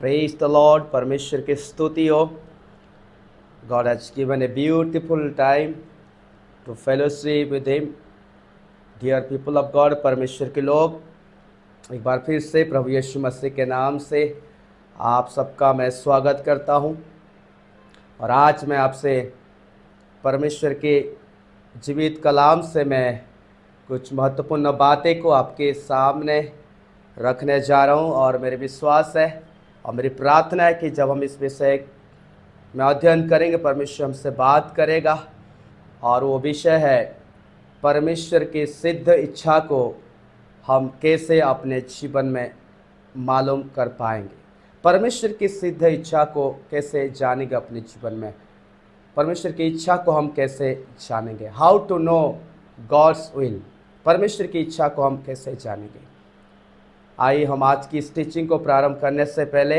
Praise the Lord. परमेश्वर की स्तुति हो. God has given a beautiful time to fellowship with Him. Dear people of God, परमेश्वर के लोग, एक बार फिर से प्रभु यीशु मसीह के नाम से आप सबका मैं स्वागत करता हूं। और आज मैं आपसे परमेश्वर के जीवित कलाम से मैं कुछ महत्वपूर्ण बातें को आपके सामने रखने जा रहा हूं। और मेरे विश्वास है और मेरी प्रार्थना है कि जब हम इस विषय में अध्ययन करेंगे, परमेश्वर हमसे बात करेगा। और वो विषय है परमेश्वर की सिद्ध इच्छा को हम कैसे अपने जीवन में मालूम कर पाएंगे। परमेश्वर की सिद्ध इच्छा को कैसे जानेंगे अपने जीवन में। परमेश्वर की इच्छा को हम कैसे जानेंगे। How to know God's will. परमेश्वर की इच्छा को हम कैसे जानेंगे। आइए हम आज की इस टीचिंग को प्रारंभ करने से पहले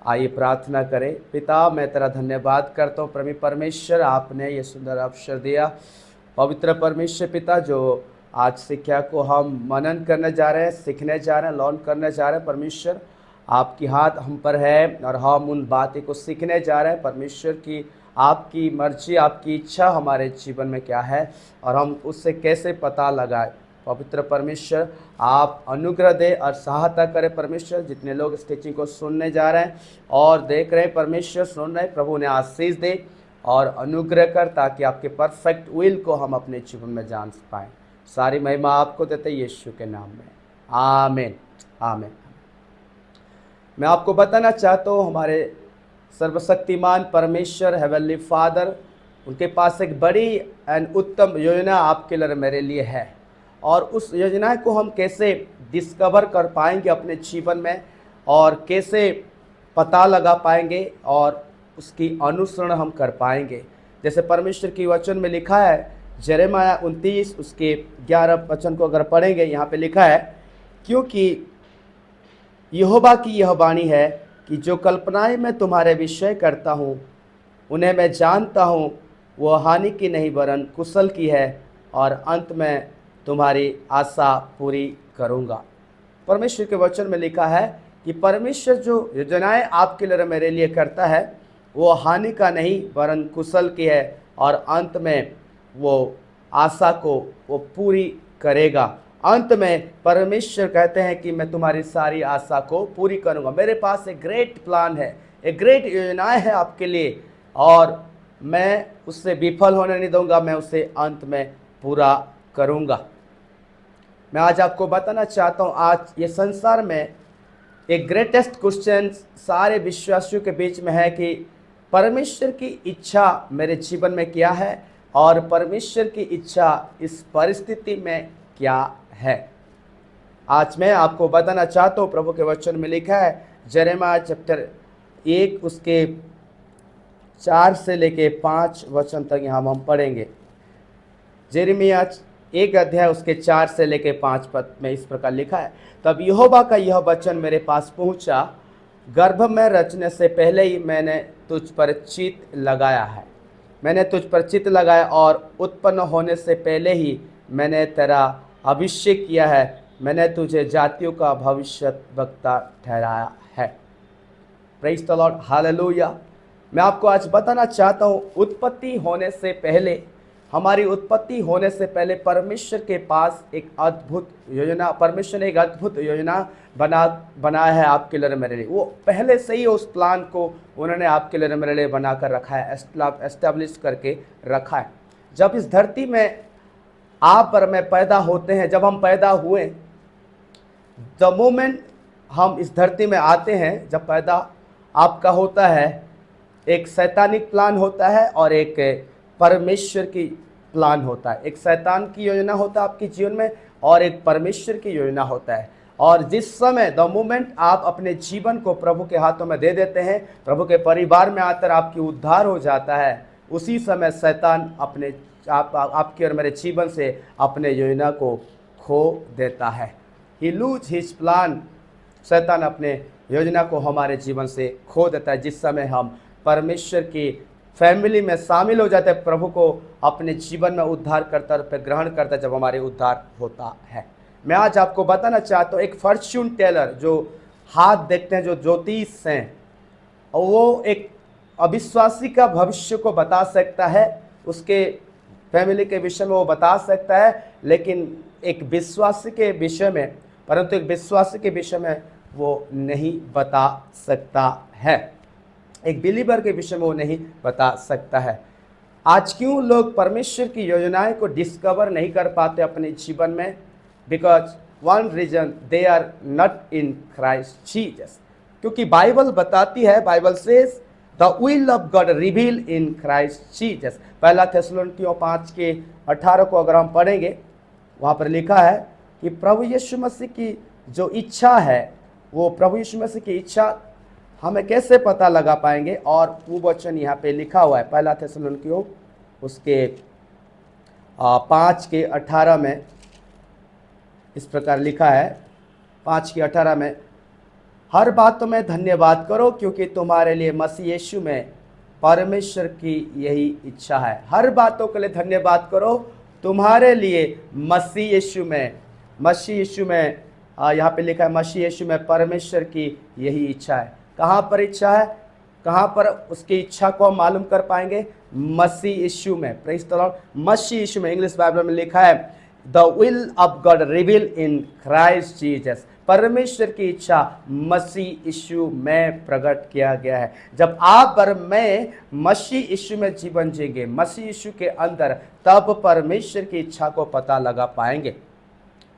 आइए प्रार्थना करें। पिता, मैं तेरा धन्यवाद करता हूँ प्रभु परमेश्वर, आपने ये सुंदर अवसर दिया। पवित्र परमेश्वर पिता, जो आज शिक्षा को हम मनन करने जा रहे हैं, सीखने जा रहे हैं, लर्न करने जा रहे हैं, परमेश्वर आपकी हाथ हम पर है और हम उन बातें को सीखने जा रहे हैं। परमेश्वर की आपकी मर्जी, आपकी इच्छा हमारे जीवन में क्या है और हम उससे कैसे पता लगाए। पवित्र परमेश्वर आप अनुग्रह दे और सहायता करें। परमेश्वर जितने लोग इस टीचिंग को सुनने जा रहे हैं और देख रहे हैं, परमेश्वर सुन रहे हैं, प्रभु ने आशीष दे और अनुग्रह कर, ताकि आपके परफेक्ट विल को हम अपने जीवन में जान पाएँ। सारी महिमा आपको देते यीशु के नाम में, आमीन आमीन। मैं आपको बताना चाहता हूँ, हमारे सर्वशक्तिमान परमेश्वर हेवनली फादर, उनके पास एक बड़ी एंड उत्तम योजना आपके लिए मेरे लिए है। और उस योजना को हम कैसे डिस्कवर कर पाएंगे अपने जीवन में और कैसे पता लगा पाएंगे और उसकी अनुसरण हम कर पाएंगे। जैसे परमेश्वर की वचन में लिखा है, यिर्मयाह 29 उसके 11 वचन को अगर पढ़ेंगे, यहाँ पे लिखा है, क्योंकि यहोवा की यह वाणी है कि जो कल्पनाएं मैं तुम्हारे विषय करता हूँ उन्हें मैं जानता हूँ, वो हानि की नहीं वरन कुशल की है, और अंत में तुम्हारी आशा पूरी करूँगा। परमेश्वर के वचन में लिखा है कि परमेश्वर जो योजनाएं आपके लिए मेरे लिए करता है वो हानि का नहीं वरन कुशल की है, और अंत में वो आशा को वो पूरी करेगा। अंत में परमेश्वर कहते हैं कि मैं तुम्हारी सारी आशा को पूरी करूँगा। मेरे पास एक ग्रेट प्लान है, एक ग्रेट योजनाएं है आपके लिए, और मैं उससे विफल होने नहीं दूंगा, मैं उसे अंत में पूरा करूँगा। मैं आज आपको बताना चाहता हूँ, आज ये संसार में एक ग्रेटेस्ट क्वेश्चन सारे विश्वासियों के बीच में है कि परमेश्वर की इच्छा मेरे जीवन में क्या है और परमेश्वर की इच्छा इस परिस्थिति में क्या है। आज मैं आपको बताना चाहता हूँ, प्रभु के वचन में लिखा है, यिर्मयाह चैप्टर 1 उसके 4 से लेके 5 वचन तक यहाँ हम पढ़ेंगे। यिर्मयाह 1 अध्याय उसके 4 से लेके 5 पद में इस प्रकार लिखा है, तब यहोवा का यह वचन मेरे पास पहुंचा, गर्भ में रचने से पहले ही मैंने तुझ पर चित्त लगाया है। मैंने तुझ पर चित्त लगाया और उत्पन्न होने से पहले ही मैंने तेरा अभिषेक किया है। मैंने तुझे जातियों का भविष्यद्वक्ता ठहराया है। Praise the Lord, hallelujah. मैं आपको आज बताना चाहता हूँ, उत्पत्ति होने से पहले, हमारी उत्पत्ति होने से पहले परमेश्वर के पास एक अद्भुत योजना, परमेश्वर ने एक अद्भुत योजना बनाया है आपके लिए मेरे लिए। वो पहले से ही उस प्लान को उन्होंने आपके लिए मेरे लिए बना कर रखा है, एस्टैब्लिश करके रखा है। जब इस धरती में आप और मैं पैदा होते हैं, जब हम पैदा हुए, द मोमेंट हम इस धरती में आते हैं, जब पैदा आपका होता है, एक शैतानिक प्लान होता है और एक परमेश्वर की प्लान होता है। एक शैतान की योजना होता है आपके जीवन में और एक परमेश्वर की योजना होता है। और जिस समय द मोमेंट आप अपने जीवन को प्रभु के हाथों में दे देते हैं, प्रभु के परिवार में आकर आपकी उद्धार हो जाता है, उसी समय शैतान अपने आपके और मेरे जीवन से अपने योजना को खो देता है। ही लूज हिज प्लान। शैतान अपने योजना को हमारे जीवन से खो देता है जिस समय हम परमेश्वर की फैमिली में शामिल हो जाते हैं, प्रभु को अपने जीवन में उद्धार करता और ग्रहण करता जब हमारे उद्धार होता है। मैं आज आपको बताना चाहता हूँ, एक फॉर्च्यून टेलर जो हाथ देखते हैं, जो ज्योतिष हैं, और वो एक अविश्वासी का भविष्य को बता सकता है, उसके फैमिली के विषय में वो बता सकता है, लेकिन एक विश्वासी के विषय में, परंतु एक विश्वासी के विषय में वो नहीं बता सकता है, एक बिलीवर के विषय में वो नहीं बता सकता है। आज क्यों लोग परमेश्वर की योजनाएं को डिस्कवर नहीं कर पाते अपने जीवन में? Because one reason, they are not in Christ Jesus. क्योंकि बाइबल बताती है, Bible says the will of God reveal in Christ Jesus. पहला थेसलोनिकियों 5:18 को अगर हम पढ़ेंगे, वहाँ पर लिखा है कि प्रभु यीशु मसीह की जो इच्छा है, वो प्रभु यीशु मसीह की इच्छा हमें कैसे पता लगा पाएंगे? और वो वचन यहाँ पे लिखा हुआ है, पहला थेसलोनिकियों उसके 5:18 में इस प्रकार लिखा है, 5:18 में, हर बातों में धन्यवाद करो क्योंकि तुम्हारे लिए मसीह यीशु में परमेश्वर की यही इच्छा है। हर बातों के लिए धन्यवाद करो, तुम्हारे लिए मसीह यीशु में, यहाँ पे लिखा है मसीह यीशु में परमेश्वर की यही इच्छा है। कहाँ पर इच्छा है? कहाँ पर उसकी इच्छा को हम मालूम कर पाएंगे? मसीह यीशु में। Praise the Lord. मसीह यीशु में, इंग्लिश बाइबल में लिखा है the will of God reveal in Christ Jesus. परमेश्वर की इच्छा मसीह यीशु में प्रकट किया गया है। जब आप और मैं मसीह यीशु में जीवन जिएंगे, मसीह यीशु के अंदर, तब परमेश्वर की इच्छा को पता लगा पाएंगे,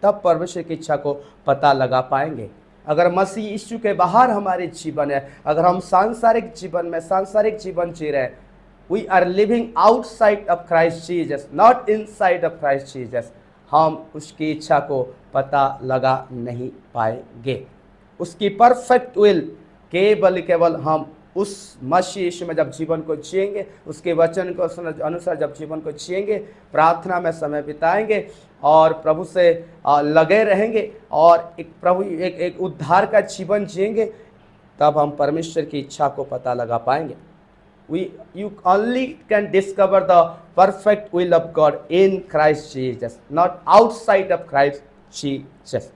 तब परमेश्वर की इच्छा को पता लगा पाएंगे। अगर मसीह यीशु के बाहर हमारे जीवन है, अगर हम सांसारिक जीवन में सांसारिक जीवन जी रहे हैं, we are living outside of Christ Jesus, not inside of Christ Jesus, हम उसकी इच्छा को पता लगा नहीं पाएंगे। उसकी परफेक्ट विल केवल हम उस मसीह यीशु में जब जीवन को जिएंगे, उसके वचन को अनुसार जब जीवन को जिएंगे, प्रार्थना में समय बिताएंगे और प्रभु से लगे रहेंगे और एक उद्धार का जीवन जिएंगे, तब हम परमेश्वर की इच्छा को पता लगा पाएंगे। You only can discover the perfect will of God in Christ Jesus, not outside of Christ Jesus,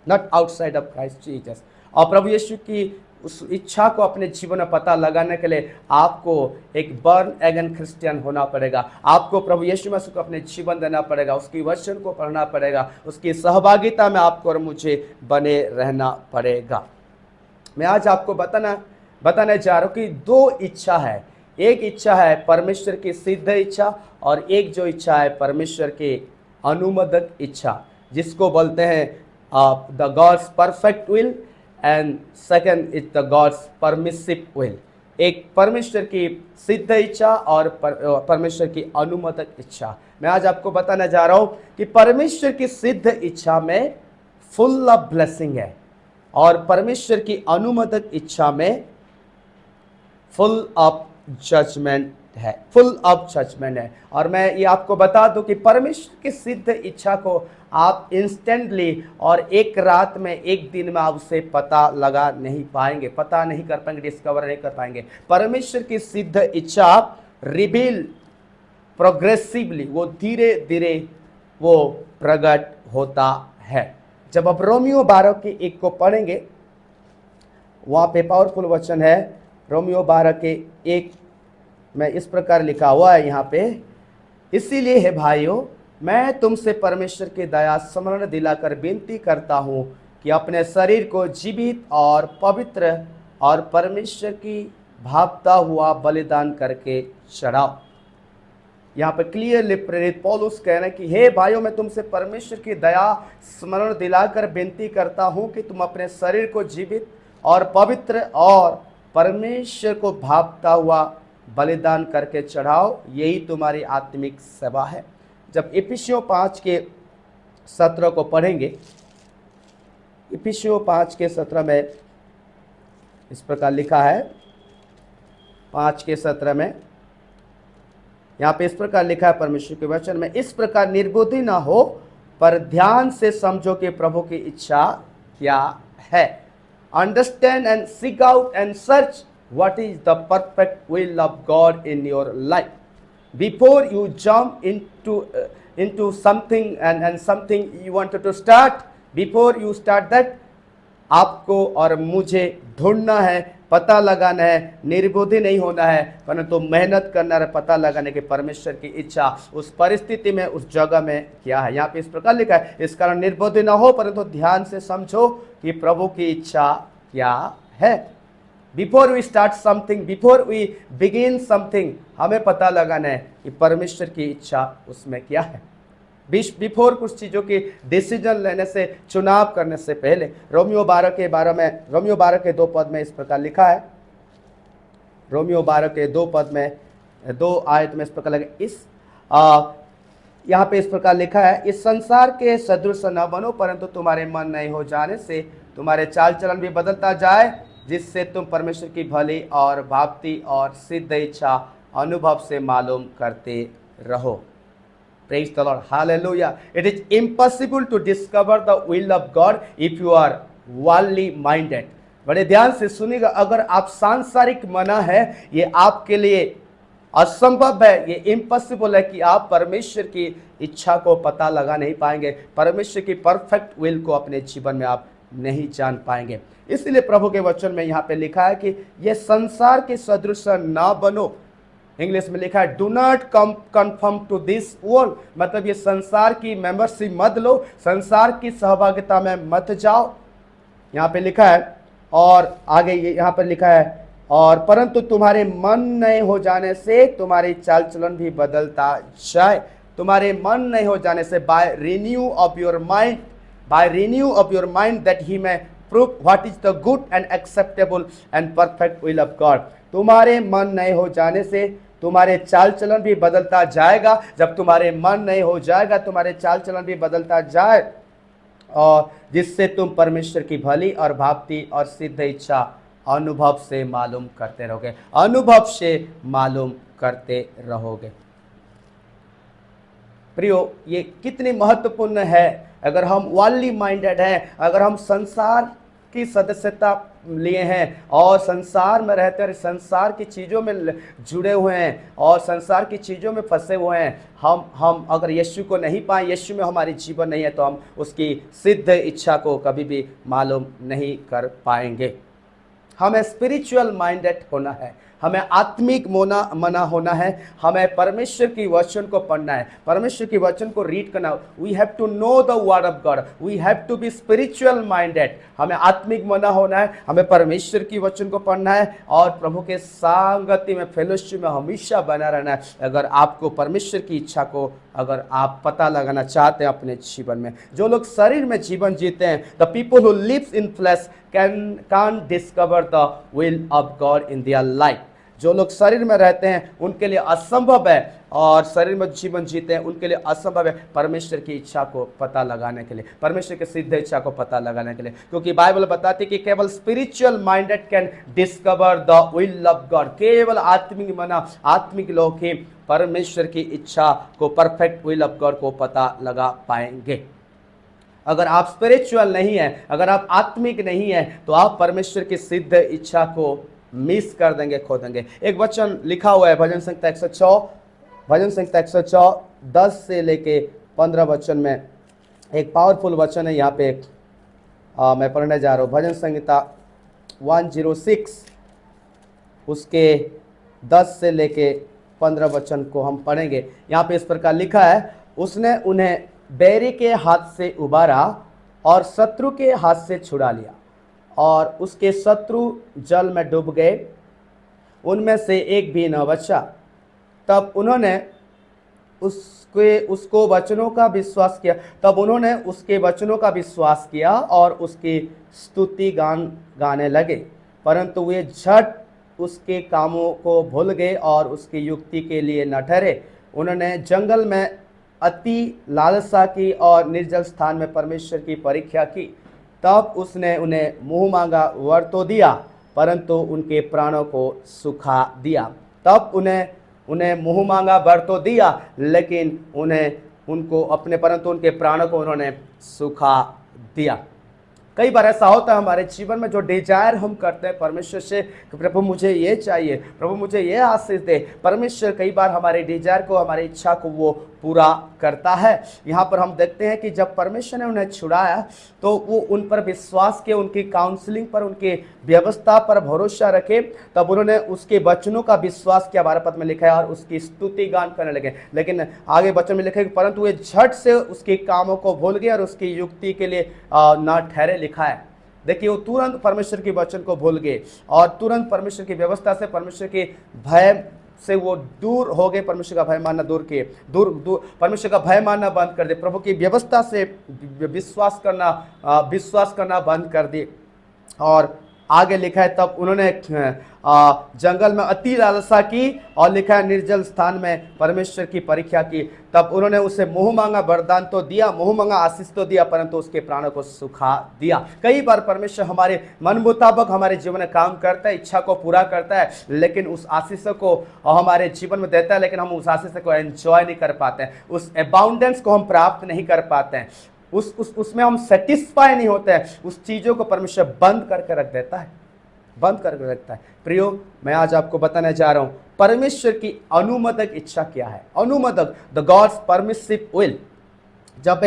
not outside of Christ Jesus। और प्रभु यीशु की उस इच्छा को अपने जीवन में पता लगाने के लिए आपको एक बर्न अगेन क्रिश्चियन होना पड़ेगा। आपको प्रभु यीशु मसीह को अपने जीवन देना पड़ेगा, उसकी वचन को पढ़ना पड़ेगा, उसकी सहभागिता में आपको और मुझे बने रहना पड़ेगा। मैं आज आपको बताने जा रहा हूँ कि दो इच्छा है। एक इच्छा है परमेश्वर की सिद्ध इच्छा और एक जो इच्छा है परमेश्वर के अनुमोदक इच्छा, जिसको बोलते हैं the gods perfect will and second is the gods permissive will. एक परमेश्वर की सिद्ध इच्छा और परमेश्वर की अनुमोदक इच्छा। मैं आज आपको बताने जा रहा हूँ कि परमेश्वर की सिद्ध इच्छा में फुल ऑफ ब्लेसिंग है और परमेश्वर की अनुमोदक इच्छा में फुल ऑफ जजमेंट है, फुल ऑफ जजमेंट है। और मैं ये आपको बता दूं कि परमेश्वर की सिद्ध इच्छा को आप इंस्टेंटली और एक रात में, एक दिन में आप उसे पता लगा नहीं पाएंगे, पता नहीं कर पाएंगे, डिस्कवर नहीं कर पाएंगे। परमेश्वर की सिद्ध इच्छा रिवील प्रोग्रेसिवली, वो धीरे धीरे वो प्रकट होता है। जब आप रोमियो 12:1 को पढ़ेंगे, वहाँ पे पावरफुल वचन है। रोमियो 12:1 में इस प्रकार लिखा हुआ है यहाँ पे, इसीलिए हे भाइयों, मैं तुमसे परमेश्वर की दया स्मरण दिलाकर विनती करता हूँ कि अपने शरीर को जीवित और पवित्र और परमेश्वर की भावता हुआ बलिदान करके चढ़ाओ। यहाँ पे क्लियरली प्रेरित पौलुस कह रहे हैं कि हे भाइयों, मैं तुमसे परमेश्वर की दया स्मरण दिलाकर विनती करता हूँ कि तुम अपने शरीर को जीवित और पवित्र और परमेश्वर को भावता हुआ बलिदान करके चढ़ाओ, यही तुम्हारी आत्मिक सेवा है। जब इफिसियों 5:17 को पढ़ेंगे, इफिसियों 5:17 में इस प्रकार लिखा है, 5:17 में यहाँ पे इस प्रकार लिखा है परमेश्वर के वचन में, इस प्रकार निर्बुद्धि ना हो पर ध्यान से समझो कि प्रभु की इच्छा क्या है। Understand and seek out and search what is the perfect will of God in your life. Before you jump into something and something you wanted to start, before you start that, आपको और मुझे ढूंढना है, पता लगाना है, निर्बुद्धि नहीं होना है, परंतु मेहनत करना है, पता लगाने की परमेश्वर की इच्छा उस परिस्थिति में, उस जगह में क्या है। यहाँ पे इस प्रकार लिखा है, इस कारण निर्बुद्धि ना हो, परंतु ध्यान से समझो कि प्रभु की इच्छा क्या है। Before we start something, before we begin something, हमें पता लगाना है कि परमेश्वर की इच्छा उसमें क्या है। बिफोर कुछ चीज़ों की डिसीजन लेने से, चुनाव करने से पहले। रोमियो 12 के 2 पद में इस प्रकार लिखा है, रोमियो 12 के 2 पद में 2 आयत में इस प्रकार लगे, यहाँ पे इस प्रकार लिखा है, इस संसार के सदृश न बनो, परंतु तुम्हारे मन नहीं हो जाने से तुम्हारे चाल चलन भी बदलता जाए, जिससे तुम परमेश्वर की भली और भावती और सिद्ध इच्छा अनुभव से मालूम करते रहो। Praise the Lord. Hallelujah. It is impossible to discover the will of God if you are worldly minded. बड़े ध्यान से सुनिएगा, अगर आप सांसारिक मना है, ये आपके लिए असंभव है, ये इम्पॉसिबल है कि आप परमेश्वर की इच्छा को पता लगा नहीं पाएंगे, परमेश्वर की परफेक्ट विल को अपने जीवन में आप नहीं जान पाएंगे। इसलिए प्रभु के वचन में यहाँ पे लिखा है कि ये संसार के सदृश ना बनो। इंग्लिश में लिखा है, do not conform to this world, मतलब ये संसार की मेंबरशिप मत लो, संसार की सहभागिता में मत जाओ। यहाँ पे लिखा है, और आगे यहाँ पर लिखा है, और परंतु तुम्हारे मन नए हो जाने से तुम्हारी चाल चलन भी बदलता जाए। तुम्हारे मन नए हो जाने से, by renew of your mind, by renew of your mind that he may prove what is the good and acceptable and perfect will of God। तुम्हारे मन नए हो जाने से तुम्हारे चाल चलन भी बदलता जाएगा। जब तुम्हारे मन नए हो जाएगा, तुम्हारे चाल चलन भी बदलता जाए, और जिससे तुम परमेश्वर की भली और भावती और सिद्ध इच्छा अनुभव से मालूम करते रहोगे, अनुभव से मालूम करते रहोगे। प्रियो, ये कितनी महत्वपूर्ण है। अगर हम वर्ल्डली माइंडेड हैं, अगर हम संसार की सदस्यता लिए हैं और संसार में रहते हैं, संसार की चीज़ों में जुड़े हुए हैं और संसार की चीज़ों में फंसे हुए हैं, हम अगर यीशु को नहीं पाएं, यीशु में हमारी जीवन नहीं है, तो हम उसकी सिद्ध इच्छा को कभी भी मालूम नहीं कर पाएंगे। हमें स्पिरिचुअल माइंडेड होना है, हमें आत्मिक मना होना है, हमें परमेश्वर की वचन को पढ़ना है, परमेश्वर की वचन को रीड करना। We have to know the word of God, we have to be spiritual minded. हमें आत्मिक मना होना है, हमें परमेश्वर की वचन को पढ़ना है और प्रभु के संगति में, फेलोशिप में हमेशा बना रहना है। अगर आपको परमेश्वर की इच्छा को अगर आप पता लगाना चाहते हैं अपने जीवन में, जो लोग शरीर में जीवन जीते हैं, the people who lives in flesh can't discover the will of God in their life। जो लोग शरीर में रहते हैं उनके लिए असंभव है, और शरीर में जीवन जीते हैं उनके लिए असंभव है परमेश्वर की इच्छा को पता लगाने के लिए, परमेश्वर की सिद्ध इच्छा को पता लगाने के लिए। क्योंकि बाइबल बताती है कि केवल spiritual minded can discover the will of God. केवल आत्मिक मना, आत्मिक लोग ही परमेश्वर की इच्छा को, परफेक्ट विल ऑफ गॉड को पता लगा पाएंगे। अगर आप स्पिरिचुअल नहीं हैं, अगर आप आत्मिक नहीं हैं, तो आप परमेश्वर की सिद्ध इच्छा को मिस कर देंगे, खो देंगे। एक वचन लिखा हुआ है भजन संहिता 104 10 से लेके 15 वचन में, एक पावरफुल वचन है यहाँ पे, मैं पढ़ने जा रहा हूँ। भजन संहिता 106 उसके 10 से लेके 15 वचन को हम पढ़ेंगे। यहाँ पे इस प्रकार लिखा है, उसने उन्हें बैरी के हाथ से उबारा और शत्रु के हाथ से छुड़ा लिया, और उसके शत्रु जल में डूब गए, उनमें से एक भी न बचा। तब उन्होंने उसके वचनों का विश्वास किया और उसकी स्तुति गाने लगे, परंतु वे झट उसके कामों को भूल गए और उसकी युक्ति के लिए न ठहरे। उन्होंने जंगल में अति लालसा की और निर्जल स्थान में परमेश्वर की परीक्षा की। तब उसने उन्हें मुँह मांगा वर तो दिया, परंतु उनके प्राणों को सुखा दिया। तब उन्हें मुँह मांगा वर तो दिया, लेकिन परंतु उनके प्राणों को उन्होंने सुखा दिया। कई बार ऐसा होता है हमारे जीवन में, जो डिजायर हम करते हैं परमेश्वर से, प्रभु मुझे ये चाहिए, प्रभु मुझे ये आशीष दे, परमेश्वर कई बार हमारे डिजायर को, हमारी इच्छा को वो पूरा करता है। यहाँ पर हम देखते हैं कि जब परमेश्वर ने उन्हें छुड़ाया तो वो उन पर विश्वास किए, उनकी काउंसलिंग पर, उनकी व्यवस्था पर भरोसा रखे, तब उन्होंने उसके वचनों का विश्वास किया। 12 पद में लिखा है, और उसकी स्तुति गान करने लगे। लेकिन आगे वचन में लिखा है, परंतु वे झट से उसके कामों को भूल गए और उसकी युक्ति के लिए ना ठहरे। लिखा है, देखिए वो तुरंत परमेश्वर के वचन को भूल गए और तुरंत परमेश्वर की व्यवस्था से, परमेश्वर के भय से वो दूर हो गए। परमेश्वर का भय मानना दूर किए, परमेश्वर का भय मानना बंद कर दे, प्रभु की व्यवस्था से विश्वास करना बंद कर दिए। और आगे लिखा है, तब उन्होंने जंगल में अति लालसा की, और लिखा है निर्जल स्थान में परमेश्वर की परीक्षा की। तब उन्होंने उसे मुंह मांगा वरदान तो दिया, मुंह मांगा आशीष तो दिया, परंतु उसके प्राणों को सुखा दिया। कई बार परमेश्वर हमारे मन मुताबिक हमारे जीवन में काम करता है, इच्छा को पूरा करता है, लेकिन उस आशीष को हमारे जीवन में देता है, लेकिन हम उस आशीष को एंजॉय नहीं कर पाते हैं, उस अबाउंडेंस को हम प्राप्त नहीं कर पाते हैं, उसमें हम सेटिस्फाई नहीं होते हैं। उस चीज़ों को परमेश्वर बंद करके रख देता है, बंद करके रखता है। प्रियो, मैं आज आपको बताने जा रहा हूं परमेश्वर की अनुमोदक इच्छा क्या है। अनुमोदक, द गॉड्स परमिसिव विल। जब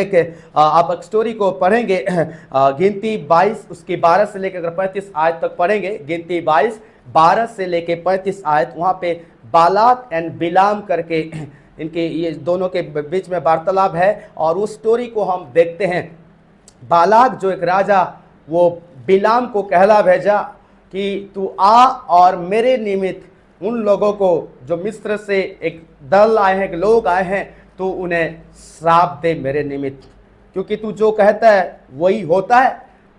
आप एक स्टोरी को पढ़ेंगे, गिनती 22 उसकी 12 से लेकर 35 आयत तक पढ़ेंगे, गिनती 22 12 से लेकर 35 आयत, वहां पे बालाक एंड बिलाम करके इनके ये दोनों के बीच में वार्तालाप है, और उस स्टोरी को हम देखते हैं। बालाक जो एक राजा, वो बिलाम को कहला भेजा कि तू आ और मेरे निमित्त उन लोगों को जो मिस्र से एक दल आए हैं, लोग आए हैं, तो उन्हें श्राप दे मेरे निमित्त, क्योंकि तू जो कहता है वही होता है,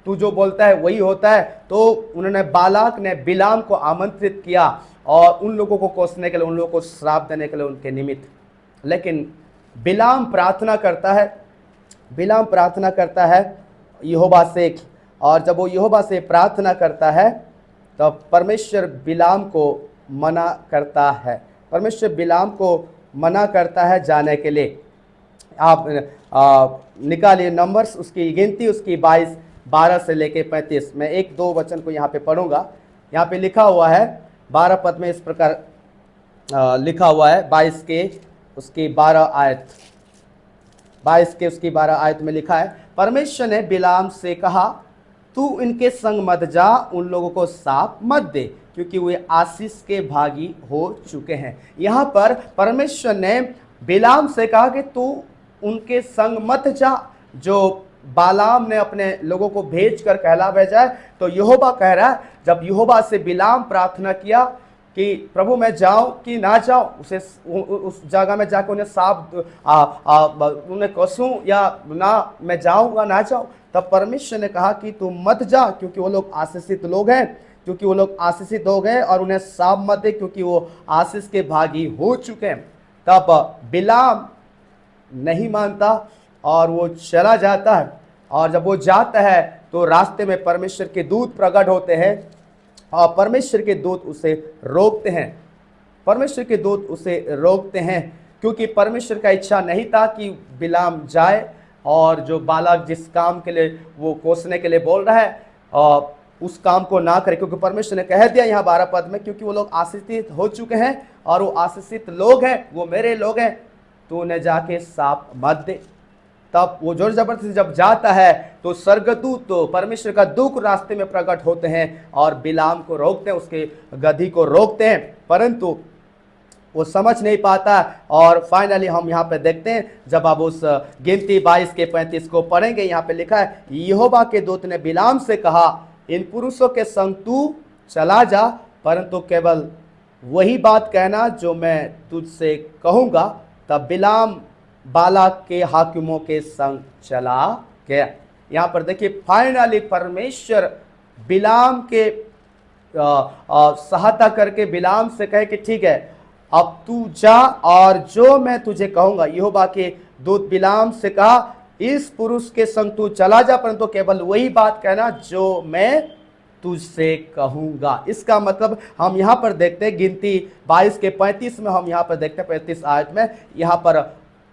तू जो बोलता है वही होता है। तो उन्होंने, बालाक ने बिलाम को आमंत्रित किया और उन लोगों को कोसने के लिए, उन लोगों को श्राप देने के लिए उनके निमित्त। लेकिन बिलाम प्रार्थना करता है, बिलाम प्रार्थना करता है यहोवा से, और जब वो यहोवा से प्रार्थना करता है तो परमेश्वर बिलाम को मना करता है, परमेश्वर बिलाम को मना करता है जाने के लिए। आप निकालिए नंबर्स, उसकी गिनती उसकी 22 12 से लेके 35। मैं एक दो वचन को यहाँ पे पढ़ूंगा। यहाँ पे लिखा हुआ है 12 पद में इस प्रकार लिखा हुआ है, 22 के उसकी 12 आयत, 22 के उसकी 12 आयत में लिखा है, परमेश्वर ने बिलाम से कहा, तू इनके संग मत जा, उन लोगों को साप मत दे, क्योंकि वे आशीष के भागी हो चुके हैं। यहाँ पर परमेश्वर ने बिलाम से कहा कि तू उनके संग मत जा, जो बालाम ने अपने लोगों को भेज कर कहला भेजा है। तो यहोवा कह रहा है, जब यहोवा से बिलाम प्रार्थना किया कि प्रभु मैं जाऊं कि ना जाऊं, उस जगह में जाकर उन्हें साप उन्हें कसूं या ना, मैं जाऊंगा ना जाऊं, तब परमेश्वर ने कहा कि तू मत जा, क्योंकि वो लोग आशीषित लोग हैं, क्योंकि वो लोग आशीषित हो गए, और उन्हें साप मत दे, क्योंकि वो आशीष के भागी हो चुके हैं। तब बिलाम नहीं मानता और वो चला जाता है, और जब वो जाता है तो रास्ते में परमेश्वर के दूत प्रकट होते हैं, और परमेश्वर के दूत उसे रोकते हैं, परमेश्वर के दूत उसे रोकते हैं, क्योंकि परमेश्वर का इच्छा नहीं था कि बिलाम जाए, और जो बालक जिस काम के लिए वो कोसने के लिए बोल रहा है उस काम को ना करे, क्योंकि परमेश्वर ने कह दिया यहाँ 12 पद में, क्योंकि वो लोग आशीषित हो चुके हैं और वो आशीषित लोग हैं, वो मेरे लोग हैं, तो उन्हें जाके साप मत दे। तब वो जोर जबरदस्ती जब जाता है तो स्वर्गदूत, तो परमेश्वर का दूत रास्ते में प्रकट होते हैं और बिलाम को रोकते हैं, उसके गधी को रोकते हैं, परंतु वो समझ नहीं पाता। और फाइनली हम यहाँ पे देखते हैं, जब आप उस गिनती 22 के 35 को पढ़ेंगे, यहाँ पे लिखा है, यहोवा के दूत ने बिलाम से कहा, इन पुरुषों के संग तू चला जा, परंतु केवल वही बात कहना जो मैं तुझसे कहूँगा। तब बिलाम बालाक के हाकिमों के संग चला गया। यहाँ पर देखिए, फाइनली परमेश्वर बिलाम के सहायता करके बिलाम से कहे कि ठीक है, अब तू जा और जो मैं तुझे कहूंगा। यहोवा के दूत बिलाम से कहा, इस पुरुष के संग तू चला जा, परंतु केवल वही बात कहना जो मैं तुझसे कहूंगा। इसका मतलब हम यहाँ पर देखते हैं, गिनती 22 के 35 में हम यहाँ पर देखते हैं, 35 आयत में, यहाँ पर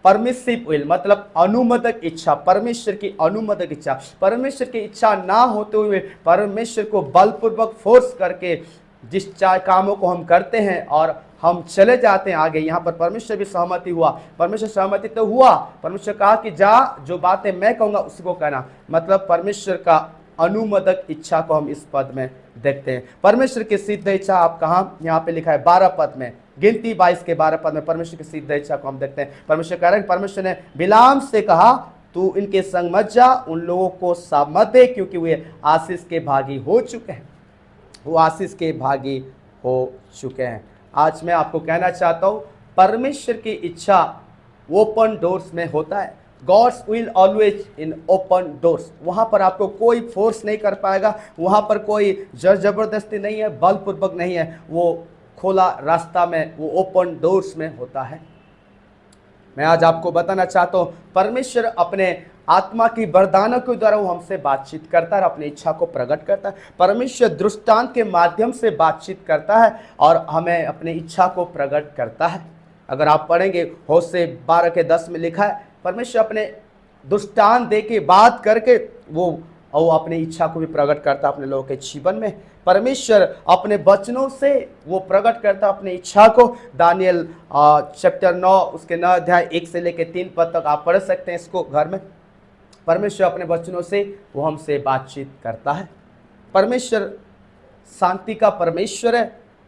परमिसिव विल मतलब अनुमोदक इच्छा, परमेश्वर की अनुमोदक इच्छा। परमेश्वर की इच्छा ना होते हुए परमेश्वर को बलपूर्वक फोर्स करके जिस कामों को हम करते हैं और हम चले जाते हैं आगे, यहाँ पर परमेश्वर भी सहमति हुआ। परमेश्वर सहमति तो हुआ, परमेश्वर कहा कि जा, जो बातें मैं कहूँगा उसको कहना। मतलब परमेश्वर का अनुमोदक इच्छा को हम इस पद में देखते हैं। परमेश्वर की सिद्ध इच्छा आप कहाँ, यहाँ पे लिखा है 12 पद में, गिनती 22 के 12 पद में परमेश्वर की सिद्ध इच्छा को हम देखते हैं। परमेश्वर कह रहे हैं, परमेश्वर ने बिलाम से कहा तू इनके संग मत जा, उन लोगों को साथ मत दे, क्योंकि वे आशीष के भागी हो चुके हैं, वो आशीष के भागी हो चुके हैं। आज मैं आपको कहना चाहता हूँ, परमेश्वर की इच्छा ओपन डोर्स में होता है। God's will always in open doors. वहाँ पर आपको कोई फोर्स नहीं कर पाएगा, वहाँ पर कोई जबरदस्ती नहीं है, बलपूर्वक नहीं है, वो खोला रास्ता में, वो ओपन डोर्स में होता है। मैं आज आपको बताना चाहता हूँ, परमेश्वर अपने आत्मा की वरदानों के द्वारा वो हमसे बातचीत करता है, अपनी इच्छा को प्रकट करता है। परमेश्वर दृष्टांत के माध्यम से बातचीत करता है और हमें अपनी इच्छा को प्रकट करता है। अगर आप पढ़ेंगे होशे 12 के 10 में लिखा है, परमेश्वर अपने दृष्टांत दे के बात करके वो अपनी इच्छा को भी प्रकट करता है अपने लोगों के जीवन में। परमेश्वर अपने वचनों से वो प्रकट करता अपनी इच्छा को। दानियल चैप्टर 9 उसके 9 अध्याय 1 से लेकर 3 पद तक आप पढ़ सकते हैं इसको घर में। परमेश्वर अपने वचनों से वो हमसे बातचीत करता है। परमेश्वर शांति का परमेश्वर है,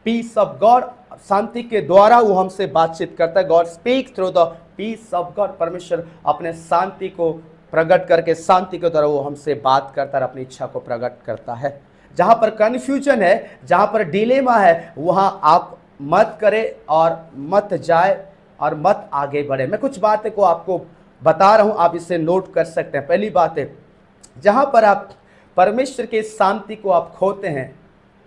पीस ऑफ गॉड। शांति के द्वारा वो हमसे बातचीत करता है। God speak through the peace of God. परमेश्वर अपने शांति को प्रकट करके, शांति के द्वारा वो हमसे बात करता है, अपनी इच्छा को प्रकट करता है। जहाँ पर कन्फ्यूजन है, जहाँ पर डिलेमा है, वहाँ आप मत करें और मत जाए और मत आगे बढ़े। मैं कुछ बातें को आपको बता रहा हूँ, आप इसे नोट कर सकते हैं। पहली बात है, जहाँ पर आप परमेश्वर के शांति को आप खोते हैं,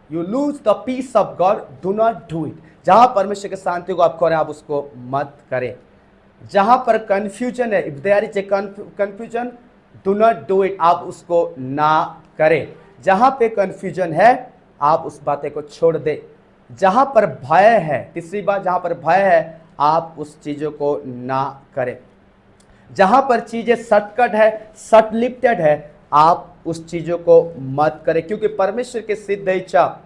you lose the peace of God, do not do it. जहाँ परमेश्वर के शांति को आप खो रहे हैं, आप उसको मत करें। जहाँ पर कन्फ्यूजन है, if there is a confusion, do not do it, आप उसको ना करें। जहाँ पे कन्फ्यूजन है, आप उस बातें को छोड़ दें। जहाँ पर भय है, तीसरी बात, जहाँ पर भय है, आप उस चीज़ों को ना करें। जहाँ पर चीज़ें शॉर्टकट है, शॉर्ट लिफ्टेड है, आप उस चीज़ों को मत करें, क्योंकि परमेश्वर की सिद्ध इच्छा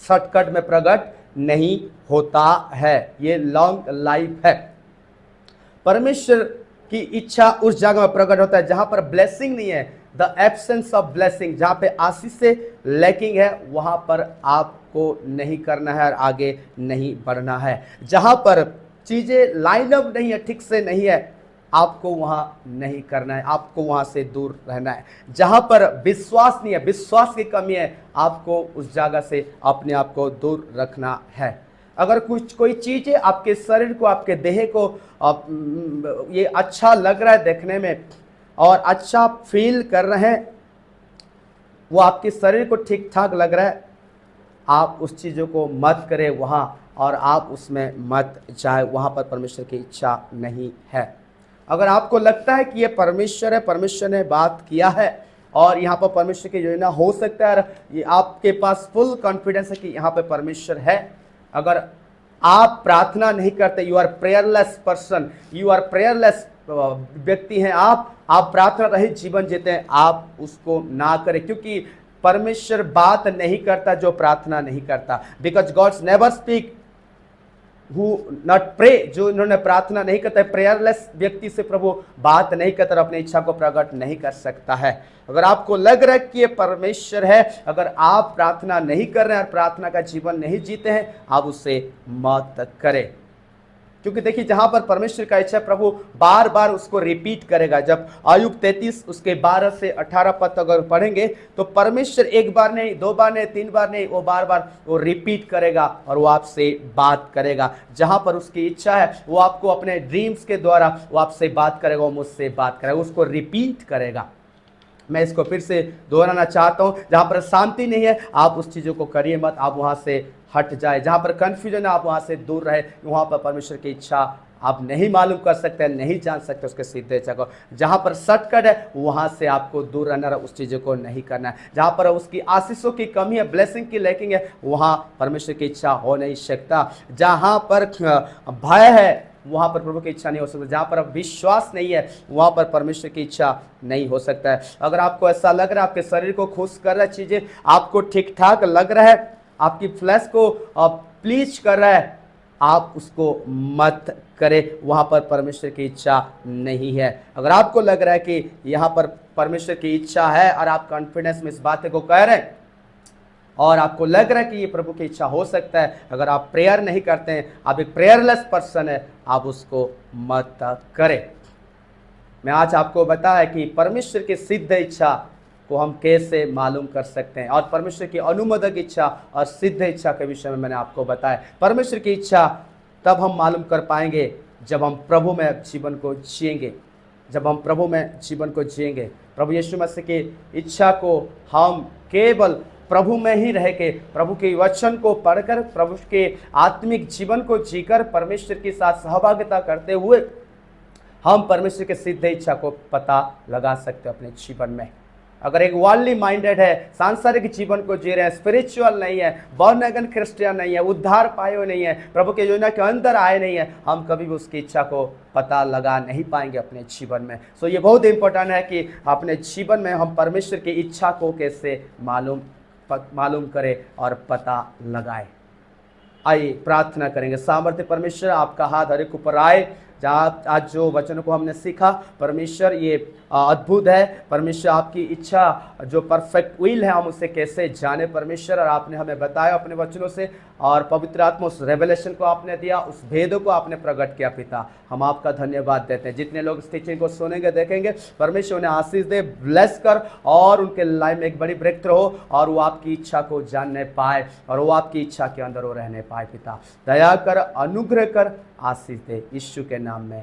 शॉर्टकट में प्रकट नहीं होता है। ये लॉन्ग लाइफ है। परमेश्वर की इच्छा उस जगह में प्रकट होता है जहाँ पर ब्लेसिंग नहीं है, द एब्सेंस ऑफ ब्लेसिंग। जहाँ पे आशीष से लैकिंग है, वहाँ पर आपको नहीं करना है और आगे नहीं बढ़ना है। जहाँ पर चीज़ें लाइन अप नहीं है, ठीक से नहीं है, आपको वहाँ नहीं करना है, आपको वहाँ से दूर रहना है। जहाँ पर विश्वास नहीं है, विश्वास की कमी है, आपको उस जगह से अपने आप को दूर रखना है। अगर कोई चीज़ें आपके शरीर को, आपके देह को ये अच्छा लग रहा है देखने में और अच्छा फील कर रहे हैं, वो आपके शरीर को ठीक ठाक लग रहा है, आप उस चीज़ों को मत करें वहाँ, और आप उसमें मत जाए। वहाँ पर परमेश्वर की इच्छा नहीं है। अगर आपको लगता है कि ये परमेश्वर है, परमेश्वर ने बात किया है और यहाँ पर परमेश्वर की योजना हो सकता है, ये आपके पास फुल कॉन्फिडेंस है कि यहाँ पे परमेश्वर है। अगर आप प्रार्थना नहीं करते, you are prayerless person, you are prayerless व्यक्ति हैं, आप प्रार्थना रहित जीवन जीते हैं, आप उसको ना करें, क्योंकि परमेश्वर बात नहीं करता जो प्रार्थना नहीं करता। Because God's never speak who not pray, जो इन्होंने प्रार्थना नहीं करता है, प्रेयरलेस व्यक्ति से प्रभु बात नहीं करता और अपनी इच्छा को प्रकट नहीं कर सकता है। अगर आपको लग रहा है कि ये परमेश्वर है, अगर आप प्रार्थना नहीं कर रहे हैं और प्रार्थना का जीवन नहीं जीते हैं, आप उसे मत करें। क्योंकि देखिए, जहां पर परमेश्वर का इच्छा, प्रभु बार बार उसको रिपीट करेगा। जब आयुब 33 उसके 12 से 18 पद अगर पढ़ेंगे, तो परमेश्वर एक बार नहीं, दो बार नहीं, तीन बार नहीं, वो बार बार वो रिपीट करेगा और वो आपसे बात करेगा। जहां पर उसकी इच्छा है, वो आपको अपने ड्रीम्स के द्वारा वो आपसे बात करेगा, वो मुझसे बात करेगा, उसको रिपीट करेगा। मैं इसको फिर से दोहराना चाहता हूँ, जहाँ पर शांति नहीं है, आप उस चीज़ों को करिए मत, आप वहाँ से हट जाए। जहाँ पर कन्फ्यूजन है, आप वहाँ से दूर रहे। वहाँ पर परमेश्वर की इच्छा आप नहीं मालूम कर सकते, नहीं जान सकते उसके सीधे इच्छा को। जहाँ पर शॉर्टकट है, वहाँ से आपको दूर रहना है, उस चीज़ों को नहीं करना है। जहाँ पर उसकी आशीषों की कमी है, ब्लेसिंग की लैकिंग है, वहाँ परमेश्वर की इच्छा हो नहीं सकता। जहाँ पर भय है, वहाँ पर प्रभु की इच्छा नहीं हो सकती। जहाँ पर विश्वास नहीं है, वहाँ पर परमेश्वर की इच्छा नहीं हो सकता है। अगर आपको ऐसा लग रहा है, आपके शरीर को खुश कर रहा है, चीज़ें आपको ठीक ठाक लग रहा है, आपकी फ्लैश को प्लीज कर रहा है, आप उसको मत करें, वहाँ पर परमेश्वर की इच्छा नहीं है। अगर आपको लग रहा है कि यहाँ पर परमेश्वर की इच्छा है और आप कॉन्फिडेंस में इस बात को कह रहे हैं और आपको लग रहा है कि ये प्रभु की इच्छा हो सकता है, अगर आप प्रेयर नहीं करते हैं, आप एक प्रेयरलेस पर्सन है, आप उसको मत करें। मैं आज आपको बताया कि परमेश्वर की सिद्ध इच्छा को हम कैसे मालूम कर सकते हैं, और परमेश्वर की अनुमोदक इच्छा और सिद्ध इच्छा के विषय में मैंने आपको बताया। परमेश्वर की इच्छा तब हम मालूम कर पाएंगे जब हम प्रभु में जीवन को जिएंगे, जब हम प्रभु में जीवन को जिएंगे। प्रभु यीशु मसीह की इच्छा को हम केवल प्रभु में ही रह के, प्रभु के वचन को पढ़कर, प्रभु के आत्मिक जीवन को जीकर, परमेश्वर के साथ सहभागिता करते हुए हम परमेश्वर के सिद्ध इच्छा को पता लगा सकते हैं अपने जीवन में। अगर एक वर्ल्डली माइंडेड है, सांसारिक जीवन को जी रहे हैं, स्पिरिचुअल नहीं है, बॉर्न अगेन क्रिश्चियन नहीं है, उद्धार पाए हुए नहीं है, प्रभु के योजना के अंदर आए नहीं है, हम कभी भी उसकी इच्छा को पता लगा नहीं पाएंगे अपने जीवन में। सो ये बहुत इंपॉर्टेंट है कि अपने जीवन में हम परमेश्वर की इच्छा को कैसे मालूम करें और पता लगाएं। आइए प्रार्थना करेंगे। सामर्थ्य परमेश्वर, आपका हाथ हर एक ऊपर आए। जहाँ आज जो वचनों को हमने सीखा परमेश्वर, ये अद्भुत है परमेश्वर, आपकी इच्छा जो परफेक्ट विल है हम उसे कैसे जाने परमेश्वर, और आपने हमें बताया अपने वचनों से, और पवित्र आत्मा उस रेवलेशन को आपने दिया, उस भेदों को आपने प्रकट किया। पिता, हम आपका धन्यवाद देते हैं। जितने लोग इस टीचिंग को सुनेंगे देखेंगे, परमेश्वर उन्हें आशीष दे, ब्लेस कर, और उनके लाइफ में एक बड़ी ब्रेक थ्रू हो, और वो आपकी इच्छा को जानने पाए, और वो आपकी इच्छा के अंदर वो रहने पाए। पिता, दया कर, अनुग्रह कर, आशीष दे, यीशु के नाम में।